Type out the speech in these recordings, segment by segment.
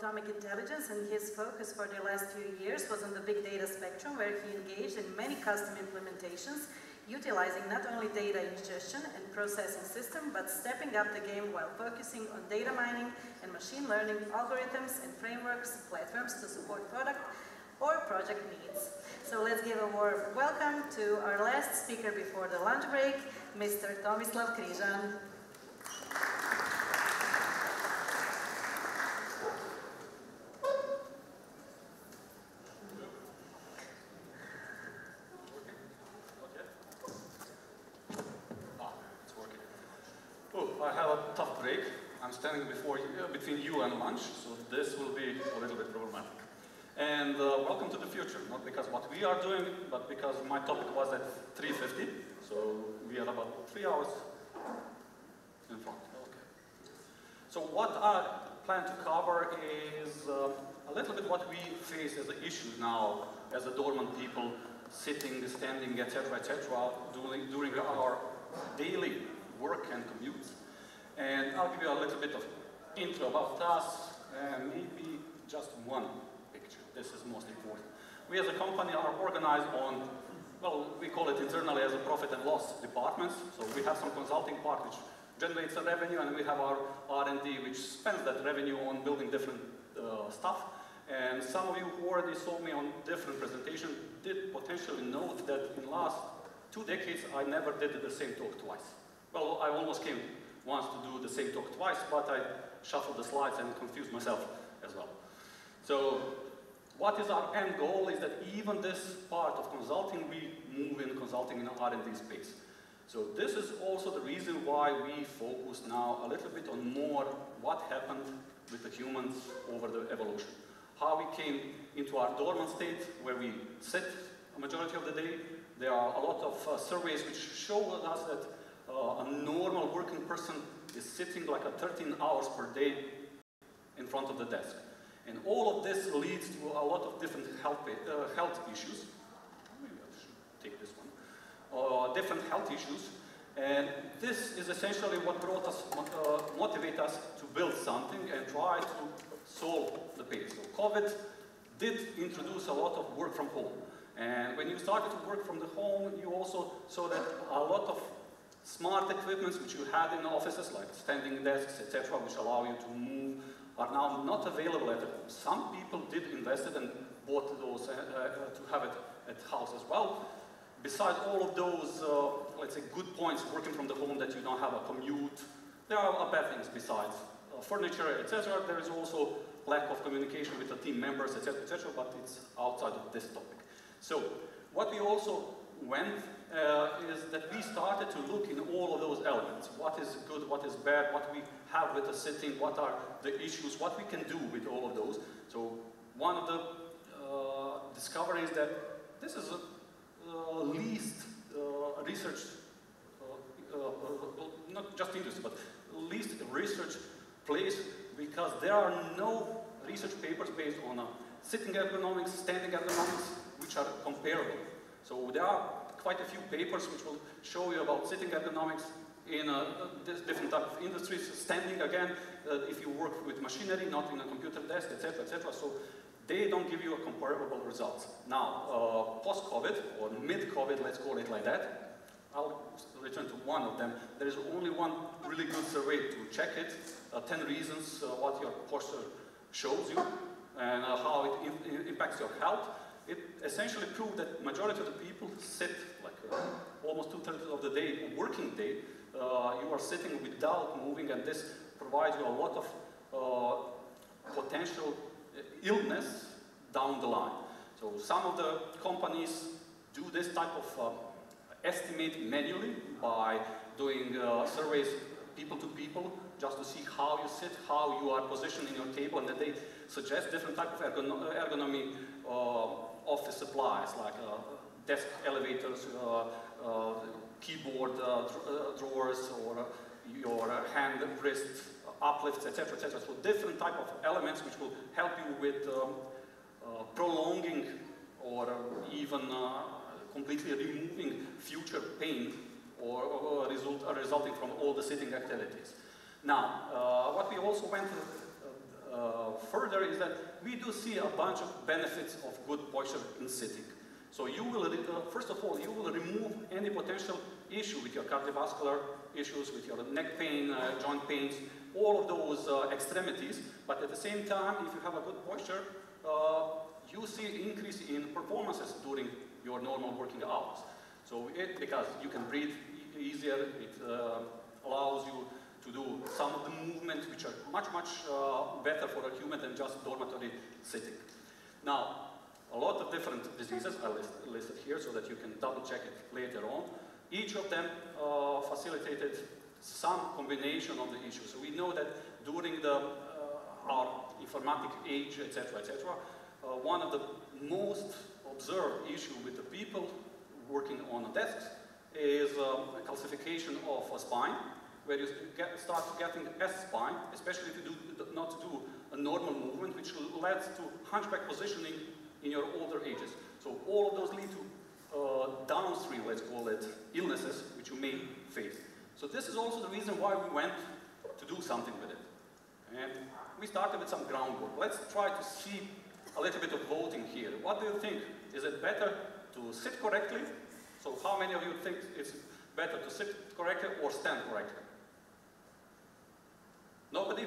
atomic intelligence, and his focus for the last few years was on the big data spectrum, where he engaged in many custom implementations, utilizing not only data ingestion and processing system, but stepping up the game while focusing on data mining and machine learning algorithms and frameworks, platforms to support product or project needs. So let's give a warm welcome to our last speaker before the lunch break, Mr. Tomislav Krizan. I have a tough break. I'm standing between you and lunch, so this will be a little bit problematic. And welcome to the future, not because what we are doing, but because my topic was at 3:50, so we are about 3 hours in front. Okay. So what I plan to cover is a little bit what we face as an issue now, as a dormant people, sitting, standing, etc., during our daily work and commutes. And I'll give you a little bit of intro about us, and maybe just one picture. This is most important. We as a company are organized on, well, we call it internally as a profit and loss departments. So we have some consulting part which generates a revenue, and we have our R&D which spends that revenue on building different stuff. And some of you who already saw me on different presentations did potentially note that in the last 2 decades I never did the same talk twice. Well, I almost came once to do the same talk twice, but I shuffled the slides and confused myself as well. So what is our end goal is that even this part of consulting, we move in consulting in the R&D space. So this is also the reason why we focus now a little bit on more what happened with the humans over the evolution. How we came into our dormant state where we sit a majority of the day. There are a lot of surveys which show us that a normal working person is sitting like 13 hours per day in front of the desk. And all of this leads to a lot of different health issues. Maybe I should take this one. Different health issues. And this is essentially what brought us, motivate us to build something and try to solve the pain. So COVID did introduce a lot of work from home. And when you started to work from the home, you also saw that a lot of smart equipments which you had in offices, like standing desks, etc., which allow you to move, are now not available at home. Some people did invest it and bought those to have it at house as well. Besides all of those, let's say, good points working from the home, that you don't have a commute, there are bad things besides furniture, etc. There is also lack of communication with the team members, etc., but it's outside of this topic. So what we also went is that we started to look in all of those elements. What is good, what is bad, what we have with the sitting, what are the issues, what we can do with all of those. So one of the discoveries that this is least research, not just industry, but least research place, because there are no research papers based on sitting ergonomics, standing ergonomics, which are comparable. So there are quite a few papers which will show you about sitting ergonomics in different type of industries, standing again, if you work with machinery, not in a computer desk, etc., etc. So they don't give you a comparable results. Now, post-COVID, or mid-COVID, let's call it like that, I'll return to one of them. There is only one really good survey to check it, 10 reasons what your posture shows you, and how it impacts your health. It essentially proved that majority of the people sit, like almost 2/3 of the day, working day, you are sitting without moving, and this provides you a lot of potential illness down the line. So some of the companies do this type of estimate manually by doing surveys people to people, just to see how you sit, how you are positioned in your table, and then they suggest different type of ergonomy office supplies, like desk elevators, keyboard drawers, or your hand, wrist uplifts, etc., etc. So different type of elements which will help you with prolonging or even completely removing future pain or resulting from all the sitting activities. Now, what we also went further is that we do see a bunch of benefits of good posture in sitting. So you will, first of all, you will remove any potential issue with your cardiovascular issues, with your neck pain, joint pains, all of those extremities. But at the same time, if you have a good posture, you see increase in performances during your normal working hours. So because you can breathe easier, it allows you to do some of the movements which are much better for a human than just dormitory sitting. Now, a lot of different diseases are listed here so that you can double check it later on. Each of them facilitated some combination of the issues. So we know that during our informatic age, etc., one of the most observed issues with the people working on desks is calcification of a spine, where you start getting S-spine, especially if you do not do a normal movement, which leads to hunchback positioning in your older ages. So all of those lead to downstream, let's call it, illnesses which you may face. So this is also the reason why we went to do something with it. And we started with some groundwork. Let's try to see a little bit of voting here. What do you think? Is it better to sit correctly? So how many of you think it's better to sit correctly or stand correctly? Nobody?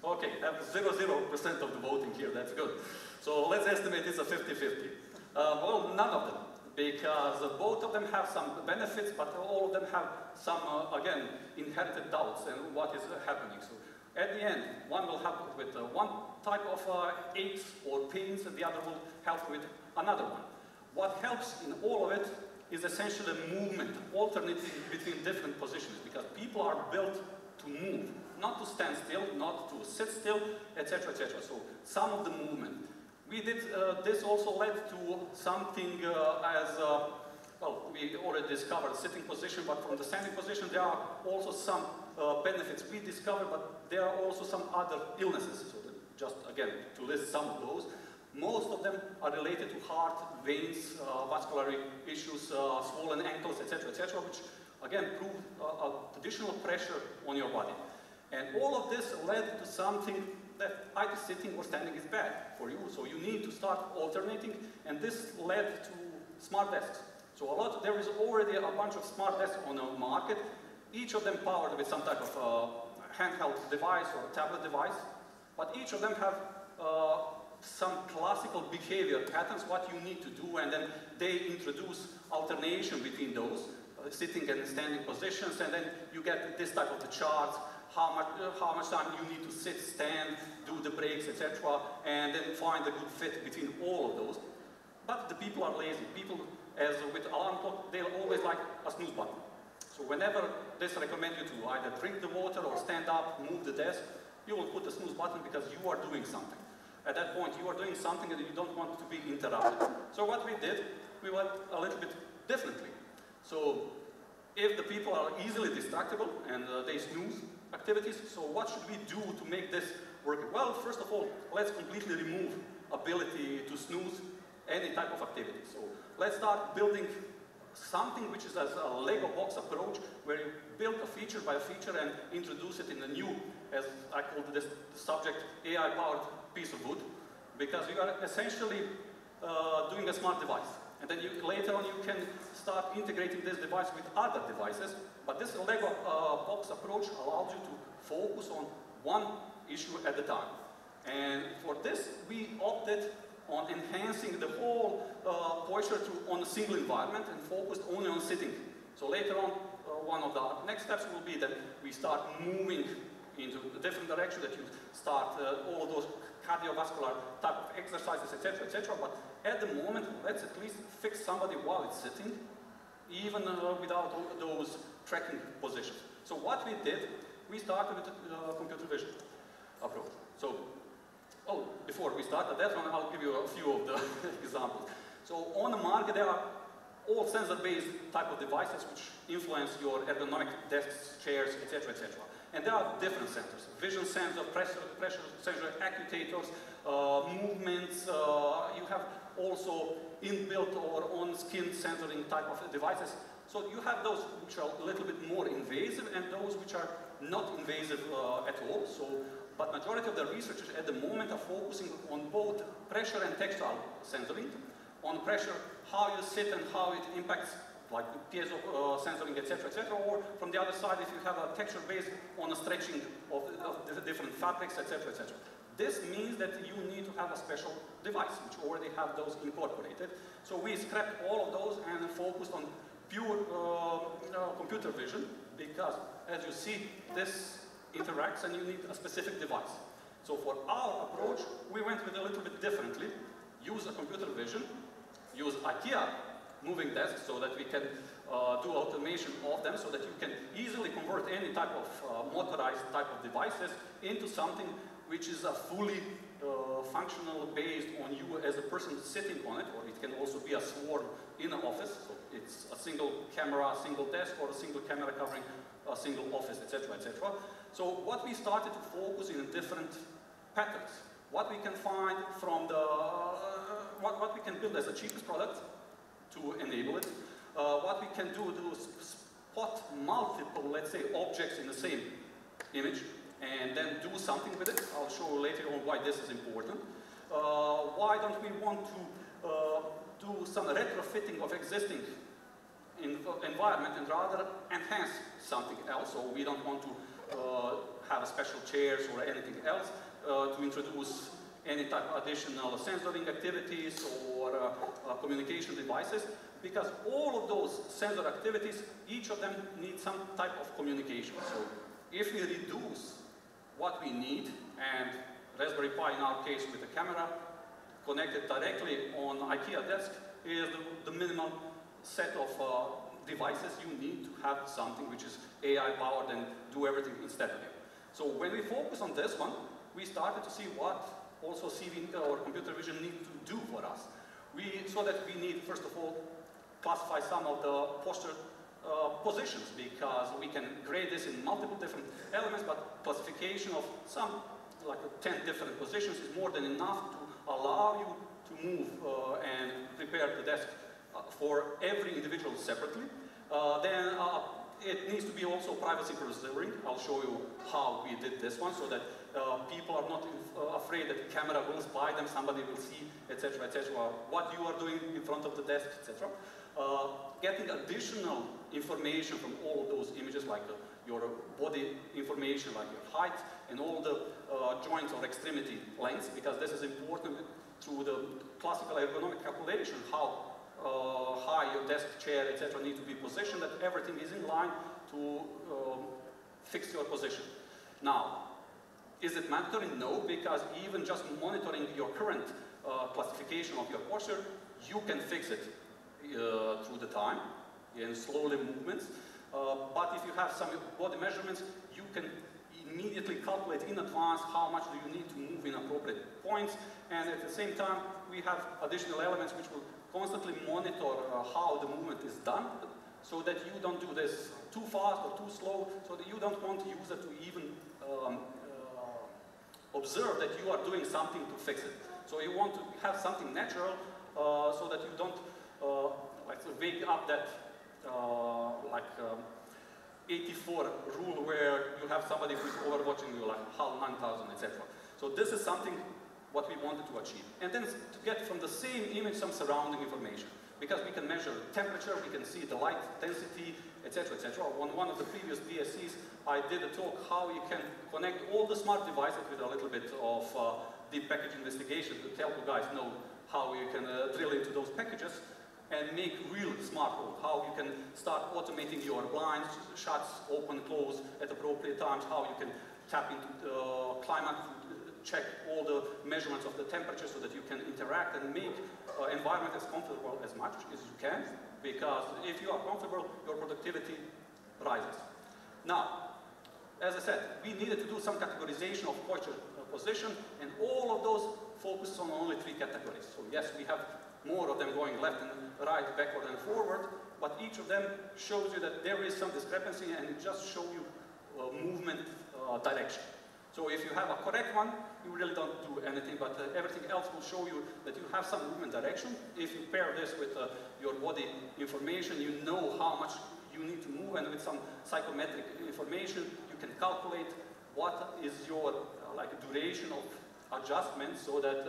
Okay, have 0% of the voting here, that's good. So let's estimate it's a 50-50. Well, none of them, because both of them have some benefits, but all of them have some, again, inherited doubts and what is happening. So at the end, one will help with one type of aches or pains, and the other will help with another one. What helps in all of it is essentially movement, alternating between different positions, because people are built to move, not to stand still, not to sit still, etc., etc. So some of the movement. We did, this also led to something well, we already discovered sitting position, but from the standing position there are also some benefits we discovered, but there are also some other illnesses. So just again, to list some of those. Most of them are related to heart, veins, vascular issues, swollen ankles, etc., which again prove additional pressure on your body. And all of this led to something that either sitting or standing is bad for you, so you need to start alternating, and this led to smart desks. So there is already a bunch of smart desks on the market, each of them powered with some type of handheld device or tablet device, but each of them have some classical behavior patterns, what you need to do, and then they introduce alternation between those, sitting and standing positions, and then you get this type of the charts, how much time you need to sit, stand, do the breaks, etc., and then find a good fit between all of those. But the people are lazy. People, as with alarm clock, they'll always like a snooze button. So whenever this recommends you to either drink the water or stand up, move the desk, you will put the snooze button because you are doing something. At that point, you are doing something and you don't want to be interrupted. So what we did, we went a little bit differently. So if the people are easily distractible and they snooze activities, so what should we do to make this work? Well, first of all, let's completely remove ability to snooze any type of activity. So let's start building something which is as a Lego box approach, where you build a feature by a feature and introduce it in a new, as I called this subject, AI-powered piece of wood, because you are essentially doing a smart device. And then later on you can start integrating this device with other devices, but this Lego box approach allows you to focus on one issue at a time. And for this, we opted on enhancing the whole posture on a single environment and focused only on sitting. So later on, one of the next steps will be that we start moving into a different direction, that you start all those cardiovascular type of exercises, etc., but at the moment, let's at least fix somebody while it's sitting, even without those tracking positions. So what we did, we started with computer vision approach. So, before we start that one, I'll give you a few of the examples. So on the market, there are all sensor-based type of devices which influence your ergonomic desks, chairs, etc., etc. And there are different sensors: vision sensor, pressure sensor, actuators, movements. You have also inbuilt or on-skin sensoring type of devices. So you have those which are a little bit more invasive and those which are not invasive at all. So but majority of the researchers at the moment are focusing on both pressure and textual sensoring. On pressure, how you sit and how it impacts like piezo sensoring, etc., etc., or from the other side, if you have a texture based on a stretching of the different fabrics, etc., etc. This means that you need to have a special device, which already have those incorporated. So we scrapped all of those and focused on pure computer vision, because as you see, this interacts and you need a specific device. So for our approach, we went with a little bit differently. Use a computer vision, use IKEA moving desks so that we can do automation of them, so that you can easily convert any type of motorized type of devices into something which is a fully functional based on you as a person sitting on it, or it can also be a swarm in an office. So it's a single camera, a single desk, or a single camera covering a single office, etc., etc. So what we started to focus in different patterns. What we can find from the, what we can build as the cheapest product to enable it. What we can do to spot multiple, let's say, objects in the same image and then do something with it. I'll show you later on why this is important. Why don't we want to do some retrofitting of existing environment and rather enhance something else? So we don't want to have a special chairs or anything else to introduce any type of additional sensoring activities or communication devices, because all of those sensor activities, each of them needs some type of communication. So if we reduce what we need, and Raspberry Pi in our case with a camera connected directly on IKEA desk is the minimal set of devices you need to have something which is AI powered and do everything instead of it. So when we focus on this one, we started to see what also CV or computer vision need to do for us. We saw that we need, first of all, classify some of the posture positions, because we can grade this in multiple different elements, but classification of some, like 10 different positions is more than enough to allow you to move and prepare the desk for every individual separately. Then it needs to be also privacy preserving. I'll show you how we did this one, so that people are not afraid that the camera will spy them, somebody will see, etc., etc., what you are doing in front of the desk, etc. Getting additional information from all of those images, like your body information, like your height, and all the joints or extremity lengths, because this is important through the classical ergonomic calculation, how high your desk, chair, etc. need to be positioned, that everything is in line to fix your position. Now, is it mandatory? No, because even just monitoring your current classification of your posture, you can fix it through the time in slowly movements. But if you have some body measurements, you can immediately calculate in advance how much do you need to move in appropriate points. And at the same time, we have additional elements which will constantly monitor how the movement is done, so that you don't do this too fast or too slow, so that you don't want the user to even observe that you are doing something to fix it. So you want to have something natural, so that you don't like wake up that 84 rule where you have somebody who is overwatching you, like HAL 9000, etc. So this is something what we wanted to achieve. And then to get from the same image some surrounding information, because we can measure temperature, we can see the light density, etc., etc. On one of the previous DSCs, I did a talk how you can connect all the smart devices with a little bit of deep package investigation to help you guys know how you can drill into those packages and make real smart home, how you can start automating your blinds, shuts, open, close at appropriate times, how you can tap into climate, check all the measurements of the temperature so that you can interact and make environment as comfortable as much as you can, because if you are comfortable, your productivity rises. Now, as I said, we needed to do some categorization of posture position, and all of those focus on only 3 categories. So yes, we have more of them going left and right, backward and forward, but each of them shows you that there is some discrepancy, and it just shows you movement direction. So if you have a correct one, you really don't do anything, but everything else will show you that you have some movement direction. If you pair this with your body information, you know how much you need to move, and with some psychometric information, you can calculate what is your like a duration of adjustment so that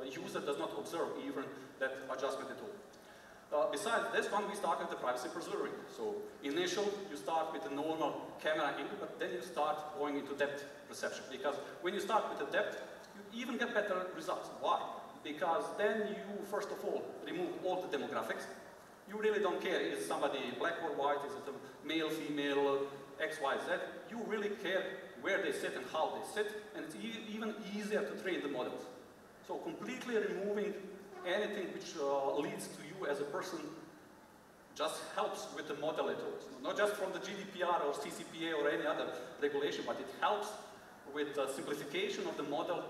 user does not observe even that adjustment at all. Besides this one, we start with the privacy preserving. So initial, you start with a normal camera angle, but then you start going into depth perception. Because when you start with the depth, you even get better results. Why? Because then you, first of all, remove all the demographics. You really don't care, is somebody black or white, is it a male, female, X, Y, Z. You really care where they sit and how they sit, and it's even easier to train the models. So completely removing anything which leads to you as a person just helps with the model at all. So not just from the GDPR or CCPA or any other regulation, but it helps with the simplification of the model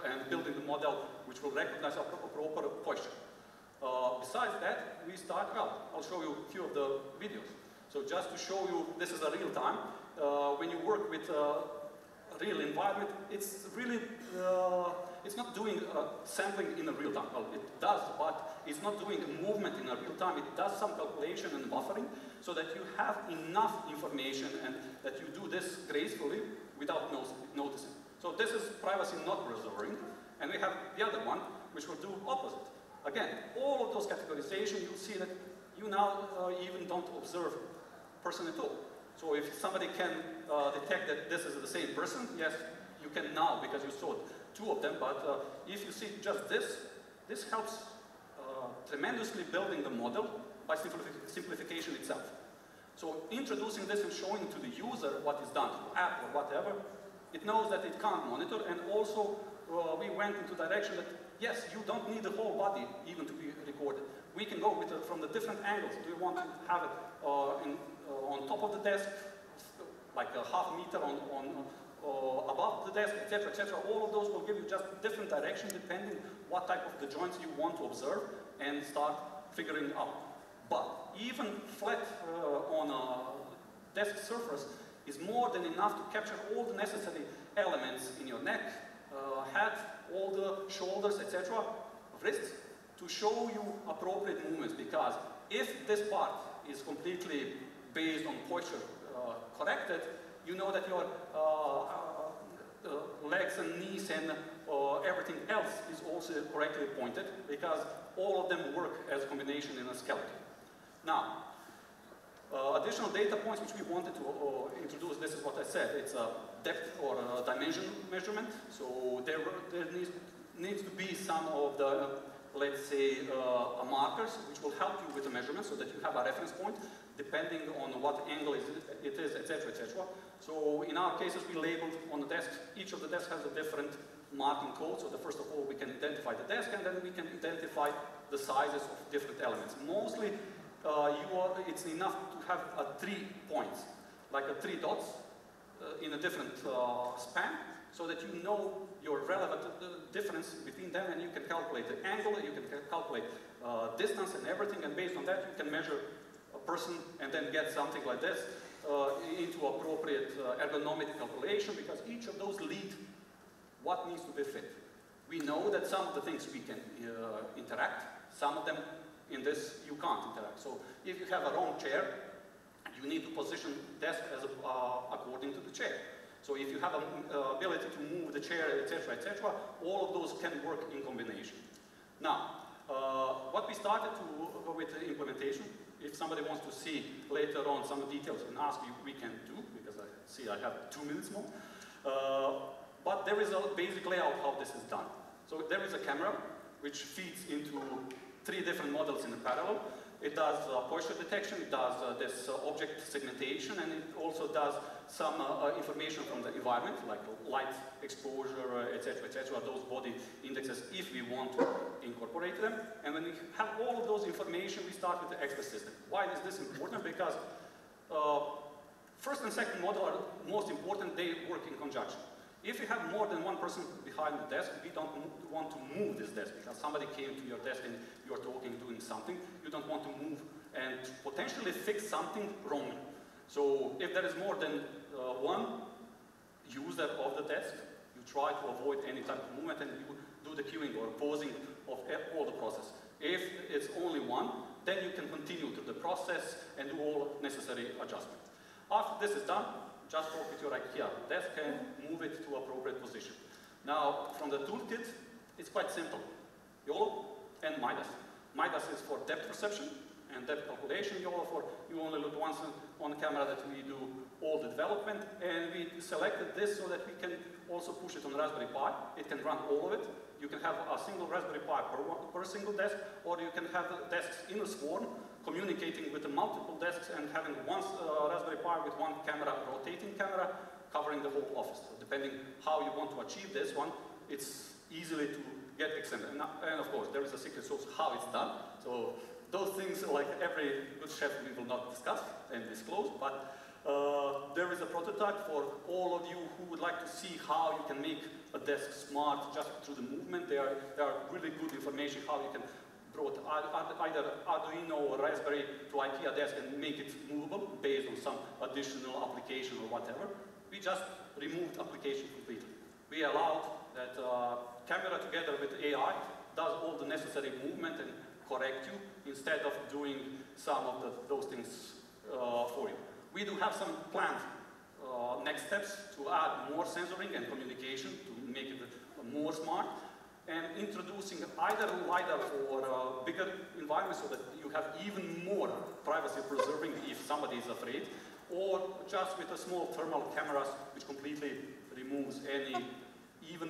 and building the model which will recognize a proper posture. Besides that, we start, well, I'll show you a few of the videos. So just to show you, this is a real time. When you work with a real environment, it's really, it's not doing sampling in a real time. Well, it does, but it's not doing a movement in a real time. It does some calculation and buffering so that you have enough information and that you do this gracefully without noticing. So this is privacy not preserving. And we have the other one, which will do opposite. Again, all of those categorization, you'll see that you now even don't observe person at all. So if somebody can detect that this is the same person, yes, you can now because you saw two of them, but if you see just this helps tremendously building the model by simplification itself. So introducing this and showing to the user what is done, to app or whatever, it knows that it can't monitor, and also we went into direction that yes, you don't need the whole body even to be recorded. We can go with from the different angles. Do you want to have it on top of the desk, like a half meter above the desk, etc., etc. All of those will give you just different direction depending what type of the joints you want to observe and start figuring out. But even flat on a desk surface is more than enough to capture all the necessary elements in your neck, head, all the shoulders, etc., wrists, to show you appropriate movements. Because if this part is completely based on posture corrected, you know that your legs and knees and everything else is also correctly pointed, because all of them work as a combination in a skeleton. Now, additional data points which we wanted to introduce, this is what I said, it's a depth or a dimension measurement. So there needs to be some of the, let's say, markers which will help you with the measurement so that you have a reference point depending on what angle it is, etc., etc. So in our cases, we labeled on the desk, each of the desks has a different marking code. So first of all, we can identify the desk, and then we can identify the sizes of different elements. Mostly, it's enough to have 3 points, like 3 dots in a different span, so that you know your relevant difference between them, and you can calculate the angle, you can calculate distance and everything, and based on that you can measure a person and then get something like this into appropriate ergonomic calculation, because each of those lead what needs to be fit. We know that some of the things we can interact, some of them in this you can't interact. So if you have a wrong chair, you need to position desk as according to the chair. So if you have an ability to move the chair, etc., etc., all of those can work in combination. Now, what we started to go with the implementation, if somebody wants to see later on some details and ask you, we can do, because I see I have 2 minutes more. But there is a basic layout how this is done. So there is a camera which feeds into 3 different models in parallel. It does posture detection, it does this object segmentation, and it also does some information from the environment, like light exposure, etc., etc., those body indexes, if we want to incorporate them. And when we have all of those information, we start with the expert system. Why is this important? Because first and second model are most important, they work in conjunction. If you have more than one person behind the desk, we don't want to move this desk, because somebody came to your desk and you're talking, doing something. You don't want to move and potentially fix something wrong. So if there is more than one user of the desk, you try to avoid any type of movement and you do the queuing or pausing of all the process. If it's only one, then you can continue through the process and do all necessary adjustments. After this is done, just talk with your IKEA desk and move it to appropriate position. Now, from the toolkit, it's quite simple. YOLO and MIDAS. MIDAS is for depth perception and depth calculation. YOLO for you only look once on camera that we do all the development. And we selected this so that we can also push it on Raspberry Pi. It can run all of it. You can have a single Raspberry Pi per single desk, or you can have the desks in a swarm, communicating with the multiple desks and having one Raspberry Pi with one camera, rotating camera, covering the whole office. So depending how you want to achieve this one, it's easily to get extended. And of course, there is a secret sauce how it's done. So those things, like every good chef, we will not discuss and disclose, but there is a prototype for all of you who would like to see how you can make a desk smart just through the movement. There are really good information how you can brought either Arduino or Raspberry to IKEA desk and make it movable based on some additional application or whatever. We just removed application completely. We allowed that camera together with AI does all the necessary movement and correct you instead of doing some of those things for you. We do have some planned next steps to add more sensoring and communication to make it more smart, and introducing either LiDAR for bigger environments so that you have even more privacy preserving if somebody is afraid, or just with a small thermal cameras which completely removes any even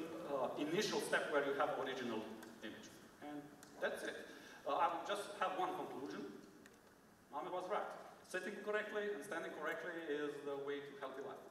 initial step where you have original image. And that's it. I will just have one conclusion. Mami was right. Sitting correctly and standing correctly is the way to healthy life.